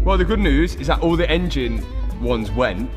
Well, the good news is that all the engine ones went,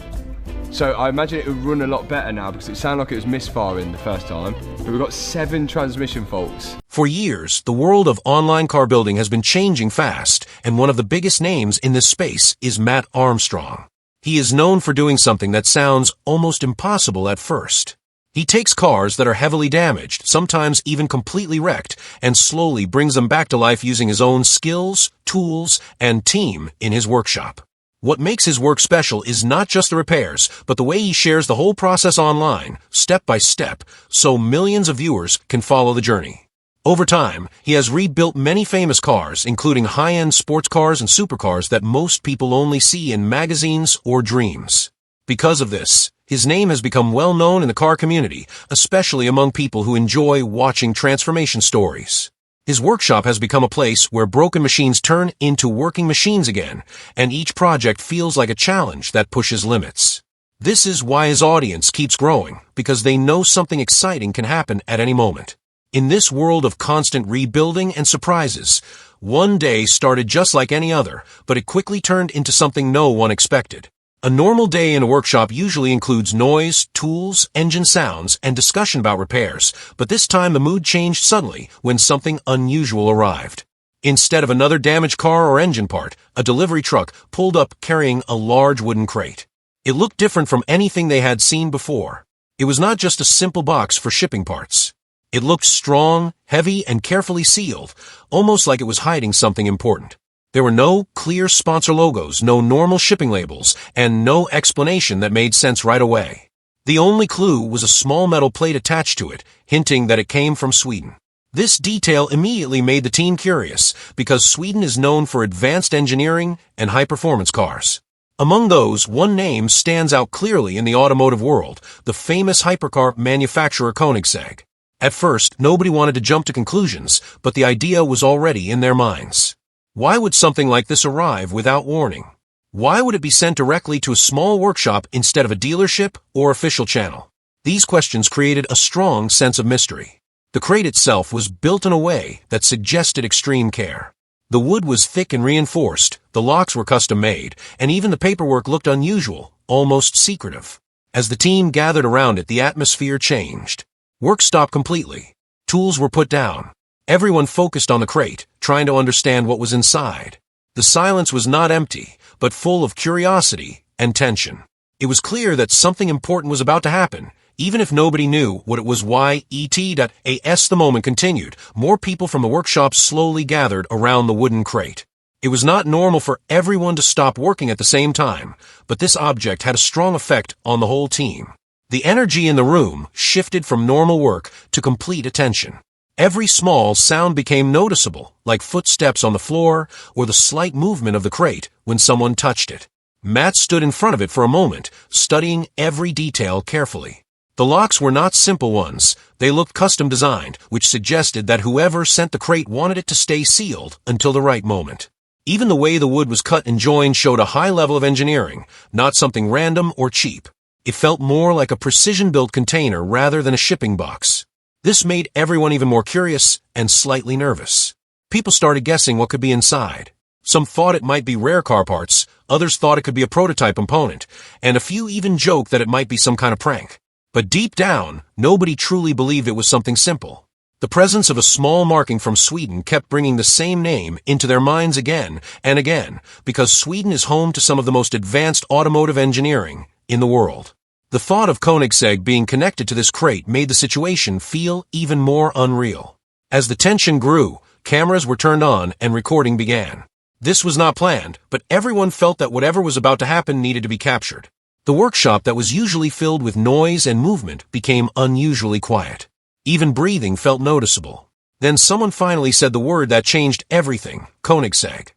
so I imagine it would run a lot better now because it sounded like it was misfiring the first time. But we've got 7 transmission faults. For years, the world of online car building has been changing fast, and one of the biggest names in this space is Mat Armstrong. He is known for doing something that sounds almost impossible at first. He takes cars that are heavily damaged, sometimes even completely wrecked, and slowly brings them back to life using his own skills, tools, and team in his workshop. What makes his work special is not just the repairs, but the way he shares the whole process online, step by step, so millions of viewers can follow the journey. Over time, he has rebuilt many famous cars, including high-end sports cars and supercars that most people only see in magazines or dreams. Because of this, his name has become well known in the car community, especially among people who enjoy watching transformation stories. His workshop has become a place where broken machines turn into working machines again, and each project feels like a challenge that pushes limits. This is why his audience keeps growing, because they know something exciting can happen at any moment. In this world of constant rebuilding and surprises, one day started just like any other, but it quickly turned into something no one expected. A normal day in a workshop usually includes noise, tools, engine sounds, and discussion about repairs, but this time the mood changed suddenly when something unusual arrived. Instead of another damaged car or engine part, a delivery truck pulled up carrying a large wooden crate. It looked different from anything they had seen before. It was not just a simple box for shipping parts. It looked strong, heavy, and carefully sealed, almost like it was hiding something important. There were no clear sponsor logos, no normal shipping labels, and no explanation that made sense right away. The only clue was a small metal plate attached to it, hinting that it came from Sweden. This detail immediately made the team curious, because Sweden is known for advanced engineering and high-performance cars. Among those, one name stands out clearly in the automotive world, the famous hypercar manufacturer Koenigsegg. At first, nobody wanted to jump to conclusions, but the idea was already in their minds. Why would something like this arrive without warning? Why would it be sent directly to a small workshop instead of a dealership or official channel? These questions created a strong sense of mystery. The crate itself was built in a way that suggested extreme care. The wood was thick and reinforced, the locks were custom-made, and even the paperwork looked unusual, almost secretive. As the team gathered around it, the atmosphere changed. Work stopped completely. Tools were put down. Everyone focused on the crate, trying to understand what was inside. The silence was not empty, but full of curiosity and tension. It was clear that something important was about to happen, even if nobody knew what it was. As the moment continued, more people from the workshop slowly gathered around the wooden crate. It was not normal for everyone to stop working at the same time, but this object had a strong effect on the whole team. The energy in the room shifted from normal work to complete attention. Every small sound became noticeable, like footsteps on the floor or the slight movement of the crate when someone touched it. Matt stood in front of it for a moment, studying every detail carefully. The locks were not simple ones. They looked custom-designed, which suggested that whoever sent the crate wanted it to stay sealed until the right moment. Even the way the wood was cut and joined showed a high level of engineering, not something random or cheap. It felt more like a precision-built container rather than a shipping box. This made everyone even more curious and slightly nervous. People started guessing what could be inside. Some thought it might be rare car parts, others thought it could be a prototype component, and a few even joked that it might be some kind of prank. But deep down, nobody truly believed it was something simple. The presence of a small marking from Sweden kept bringing the same name into their minds again and again, because Sweden is home to some of the most advanced automotive engineering in the world. The thought of Koenigsegg being connected to this crate made the situation feel even more unreal. As the tension grew, cameras were turned on and recording began. This was not planned, but everyone felt that whatever was about to happen needed to be captured. The workshop that was usually filled with noise and movement became unusually quiet. Even breathing felt noticeable. Then someone finally said the word that changed everything: Koenigsegg.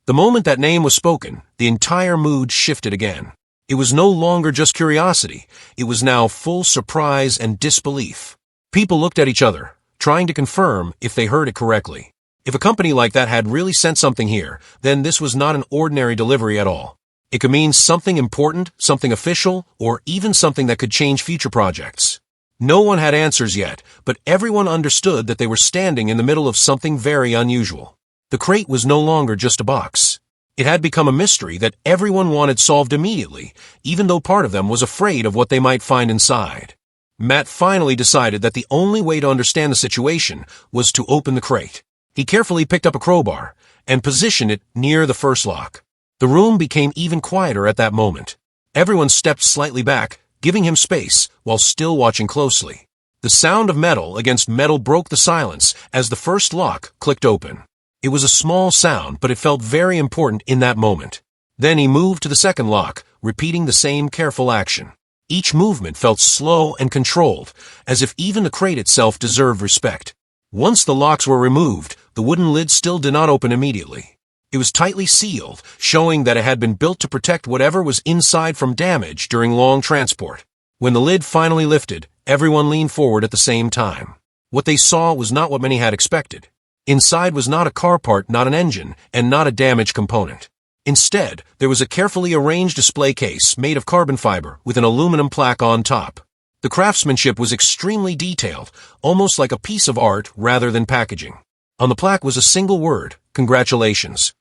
The moment that name was spoken, the entire mood shifted again. It was no longer just curiosity. It was now full surprise and disbelief. People looked at each other, trying to confirm if they heard it correctly. If a company like that had really sent something here, then this was not an ordinary delivery at all. It could mean something important, something official, or even something that could change future projects. No one had answers yet, but everyone understood that they were standing in the middle of something very unusual. The crate was no longer just a box. It had become a mystery that everyone wanted solved immediately, even though part of them was afraid of what they might find inside. Matt finally decided that the only way to understand the situation was to open the crate. He carefully picked up a crowbar and positioned it near the first lock. The room became even quieter at that moment. Everyone stepped slightly back, giving him space while still watching closely. The sound of metal against metal broke the silence as the first lock clicked open. It was a small sound, but it felt very important in that moment. Then he moved to the second lock, repeating the same careful action. Each movement felt slow and controlled, as if even the crate itself deserved respect. Once the locks were removed, the wooden lid still did not open immediately. It was tightly sealed, showing that it had been built to protect whatever was inside from damage during long transport. When the lid finally lifted, everyone leaned forward at the same time. What they saw was not what many had expected. Inside was not a car part, not an engine, and not a damaged component. Instead, there was a carefully arranged display case made of carbon fiber with an aluminum plaque on top. The craftsmanship was extremely detailed, almost like a piece of art rather than packaging. On the plaque was a single word: congratulations.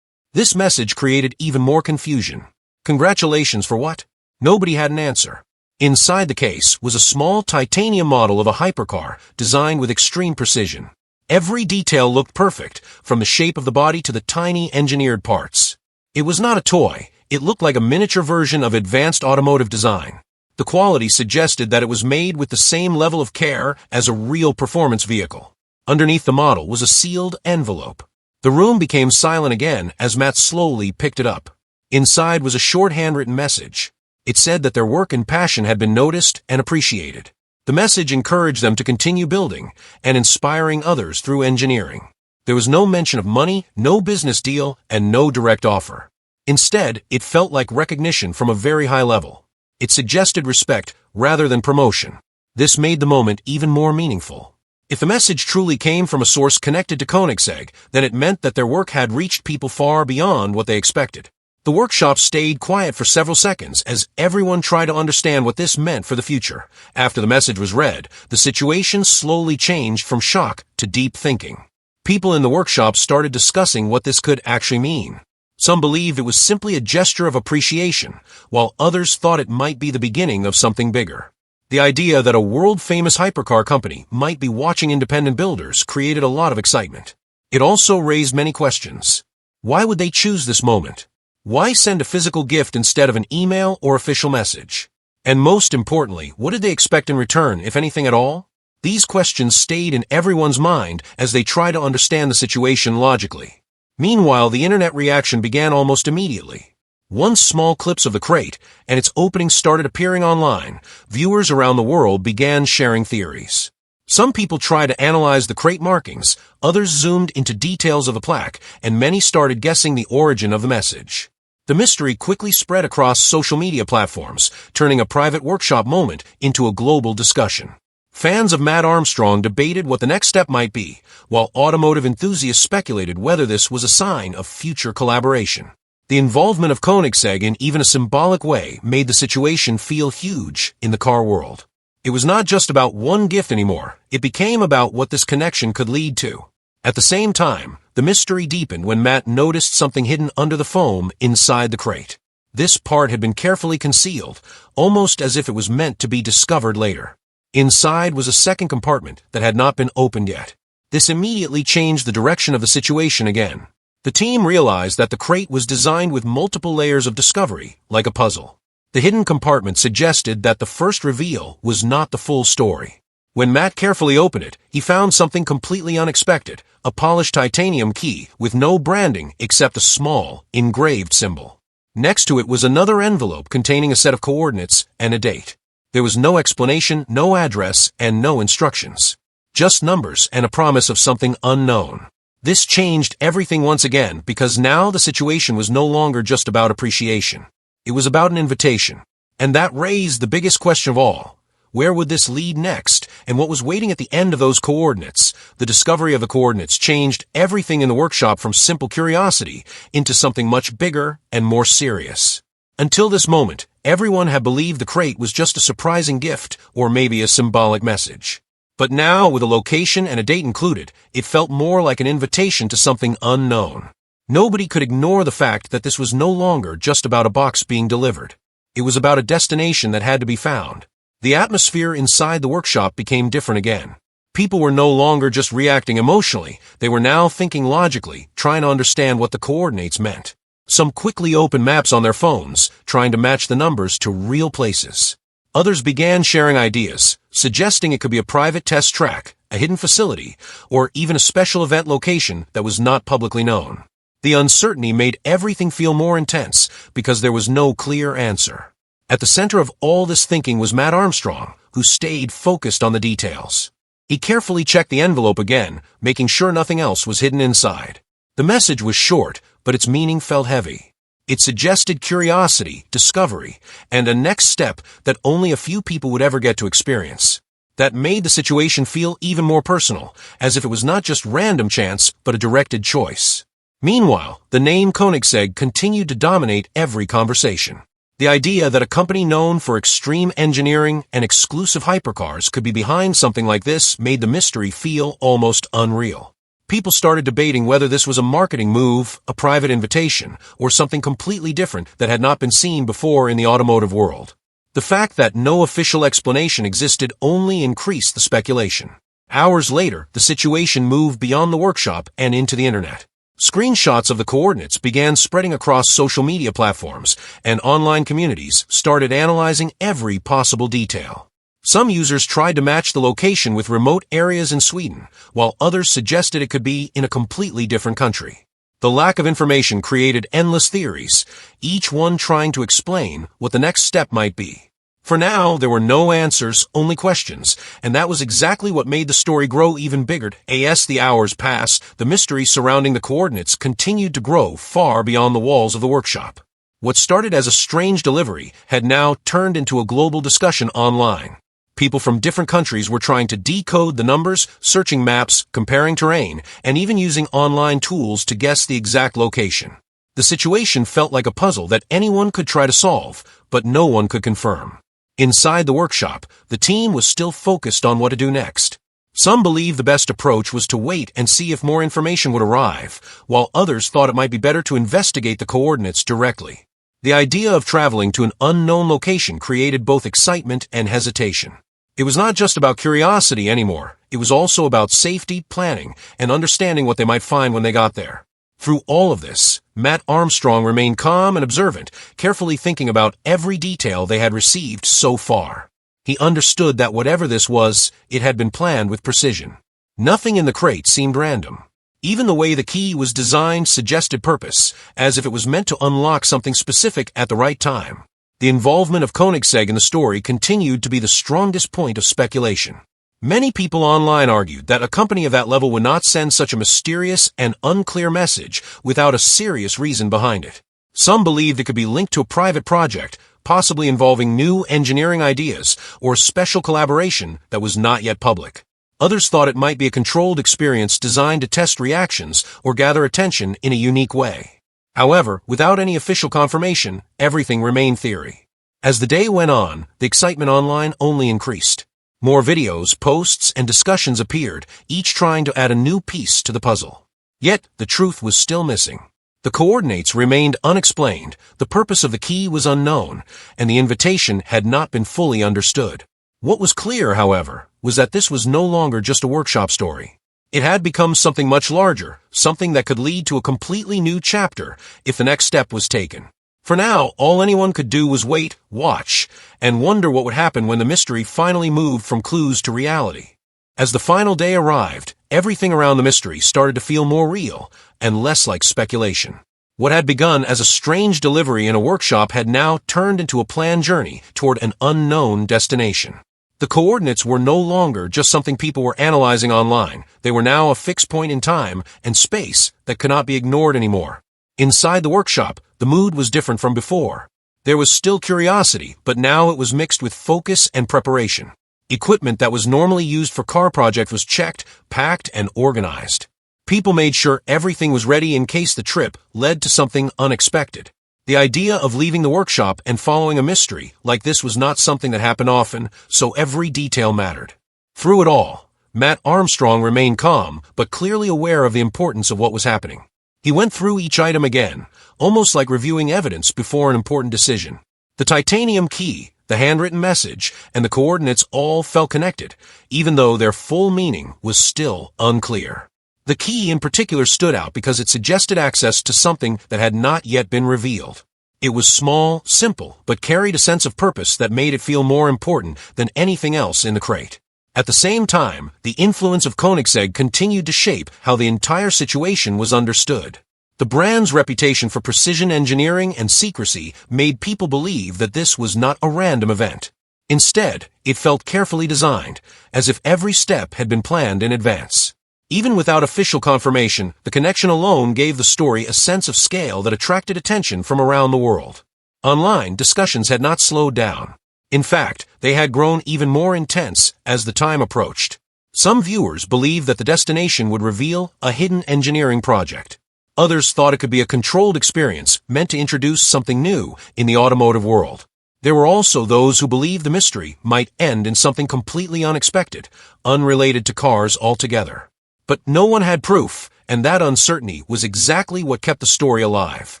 This message created even more confusion. Congratulations for what? Nobody had an answer. Inside the case was a small titanium model of a hypercar designed with extreme precision. Every detail looked perfect, from the shape of the body to the tiny engineered parts. It was not a toy. It looked like a miniature version of advanced automotive design. The quality suggested that it was made with the same level of care as a real performance vehicle. Underneath the model was a sealed envelope. The room became silent again as Matt slowly picked it up. Inside was a short handwritten message. It said that their work and passion had been noticed and appreciated. The message encouraged them to continue building and inspiring others through engineering. There was no mention of money, no business deal, and no direct offer. Instead, it felt like recognition from a very high level. It suggested respect rather than promotion. This made the moment even more meaningful. If the message truly came from a source connected to Koenigsegg, then it meant that their work had reached people far beyond what they expected. The workshop stayed quiet for several seconds as everyone tried to understand what this meant for the future. After the message was read, the situation slowly changed from shock to deep thinking. People in the workshop started discussing what this could actually mean. Some believed it was simply a gesture of appreciation, while others thought it might be the beginning of something bigger. The idea that a world-famous hypercar company might be watching independent builders created a lot of excitement. It also raised many questions. Why would they choose this moment? Why send a physical gift instead of an email or official message? And most importantly, what did they expect in return, if anything at all? These questions stayed in everyone's mind as they tried to understand the situation logically. Meanwhile, the internet reaction began almost immediately. Once small clips of the crate and its opening started appearing online, viewers around the world began sharing theories. Some people tried to analyze the crate markings, others zoomed into details of the plaque, and many started guessing the origin of the message. The mystery quickly spread across social media platforms, turning a private workshop moment into a global discussion. Fans of Mat Armstrong debated what the next step might be, while automotive enthusiasts speculated whether this was a sign of future collaboration. The involvement of Koenigsegg in even a symbolic way made the situation feel huge in the car world. It was not just about one gift anymore. It became about what this connection could lead to. At the same time, the mystery deepened when Matt noticed something hidden under the foam inside the crate. This part had been carefully concealed, almost as if it was meant to be discovered later. Inside was a second compartment that had not been opened yet. This immediately changed the direction of the situation again. The team realized that the crate was designed with multiple layers of discovery, like a puzzle. The hidden compartment suggested that the first reveal was not the full story. When Matt carefully opened it, he found something completely unexpected, a polished titanium key with no branding except a small, engraved symbol. Next to it was another envelope containing a set of coordinates and a date. There was no explanation, no address, and no instructions. Just numbers and a promise of something unknown. This changed everything once again because now the situation was no longer just about appreciation. It was about an invitation. And that raised the biggest question of all. Where would this lead next? And what was waiting at the end of those coordinates? The discovery of the coordinates changed everything in the workshop from simple curiosity into something much bigger and more serious. Until this moment, everyone had believed the crate was just a surprising gift or maybe a symbolic message. But now, with a location and a date included, it felt more like an invitation to something unknown. Nobody could ignore the fact that this was no longer just about a box being delivered. It was about a destination that had to be found. The atmosphere inside the workshop became different again. People were no longer just reacting emotionally, they were now thinking logically, trying to understand what the coordinates meant. Some quickly opened maps on their phones, trying to match the numbers to real places. Others began sharing ideas, suggesting it could be a private test track, a hidden facility, or even a special event location that was not publicly known. The uncertainty made everything feel more intense because there was no clear answer. At the center of all this thinking was Mat Armstrong, who stayed focused on the details. He carefully checked the envelope again, making sure nothing else was hidden inside. The message was short, but its meaning felt heavy. It suggested curiosity, discovery, and a next step that only a few people would ever get to experience. That made the situation feel even more personal, as if it was not just random chance, but a directed choice. Meanwhile, the name Koenigsegg continued to dominate every conversation. The idea that a company known for extreme engineering and exclusive hypercars could be behind something like this made the mystery feel almost unreal. People started debating whether this was a marketing move, a private invitation, or something completely different that had not been seen before in the automotive world. The fact that no official explanation existed only increased the speculation. Hours later, the situation moved beyond the workshop and into the internet. Screenshots of the coordinates began spreading across social media platforms, and online communities started analyzing every possible detail. Some users tried to match the location with remote areas in Sweden, while others suggested it could be in a completely different country. The lack of information created endless theories, each one trying to explain what the next step might be. For now, there were no answers, only questions, and that was exactly what made the story grow even bigger. As the hours passed, the mystery surrounding the coordinates continued to grow far beyond the walls of the workshop. What started as a strange delivery had now turned into a global discussion online. People from different countries were trying to decode the numbers, searching maps, comparing terrain, and even using online tools to guess the exact location. The situation felt like a puzzle that anyone could try to solve, but no one could confirm. Inside the workshop, the team was still focused on what to do next. Some believed the best approach was to wait and see if more information would arrive, while others thought it might be better to investigate the coordinates directly. The idea of traveling to an unknown location created both excitement and hesitation. It was not just about curiosity anymore, it was also about safety, planning, and understanding what they might find when they got there. Through all of this, Mat Armstrong remained calm and observant, carefully thinking about every detail they had received so far. He understood that whatever this was, it had been planned with precision. Nothing in the crate seemed random. Even the way the key was designed suggested purpose, as if it was meant to unlock something specific at the right time. The involvement of Koenigsegg in the story continued to be the strongest point of speculation. Many people online argued that a company of that level would not send such a mysterious and unclear message without a serious reason behind it. Some believed it could be linked to a private project, possibly involving new engineering ideas or special collaboration that was not yet public. Others thought it might be a controlled experience designed to test reactions or gather attention in a unique way. However, without any official confirmation, everything remained theory. As the day went on, the excitement online only increased. More videos, posts, and discussions appeared, each trying to add a new piece to the puzzle. Yet, the truth was still missing. The coordinates remained unexplained, the purpose of the key was unknown, and the invitation had not been fully understood. What was clear, however, was that this was no longer just a workshop story. It had become something much larger, something that could lead to a completely new chapter if the next step was taken. For now, all anyone could do was wait, watch, and wonder what would happen when the mystery finally moved from clues to reality. As the final day arrived, everything around the mystery started to feel more real and less like speculation. What had begun as a strange delivery in a workshop had now turned into a planned journey toward an unknown destination. The coordinates were no longer just something people were analyzing online. They were now a fixed point in time and space that could not be ignored anymore. Inside the workshop, the mood was different from before. There was still curiosity, but now it was mixed with focus and preparation. Equipment that was normally used for car projects was checked, packed, and organized. People made sure everything was ready in case the trip led to something unexpected. The idea of leaving the workshop and following a mystery like this was not something that happened often, so every detail mattered. Through it all, Mat Armstrong remained calm, but clearly aware of the importance of what was happening. He went through each item again, almost like reviewing evidence before an important decision. The titanium key, the handwritten message, and the coordinates all felt connected, even though their full meaning was still unclear. The key in particular stood out because it suggested access to something that had not yet been revealed. It was small, simple, but carried a sense of purpose that made it feel more important than anything else in the crate. At the same time, the influence of Koenigsegg continued to shape how the entire situation was understood. The brand's reputation for precision engineering and secrecy made people believe that this was not a random event. Instead, it felt carefully designed, as if every step had been planned in advance. Even without official confirmation, the connection alone gave the story a sense of scale that attracted attention from around the world. Online, discussions had not slowed down. In fact, they had grown even more intense as the time approached. Some viewers believed that the destination would reveal a hidden engineering project. Others thought it could be a controlled experience meant to introduce something new in the automotive world. There were also those who believed the mystery might end in something completely unexpected, unrelated to cars altogether. But no one had proof, and that uncertainty was exactly what kept the story alive.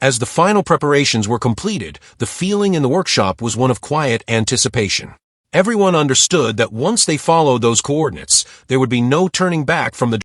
As the final preparations were completed, the feeling in the workshop was one of quiet anticipation. Everyone understood that once they followed those coordinates, there would be no turning back from the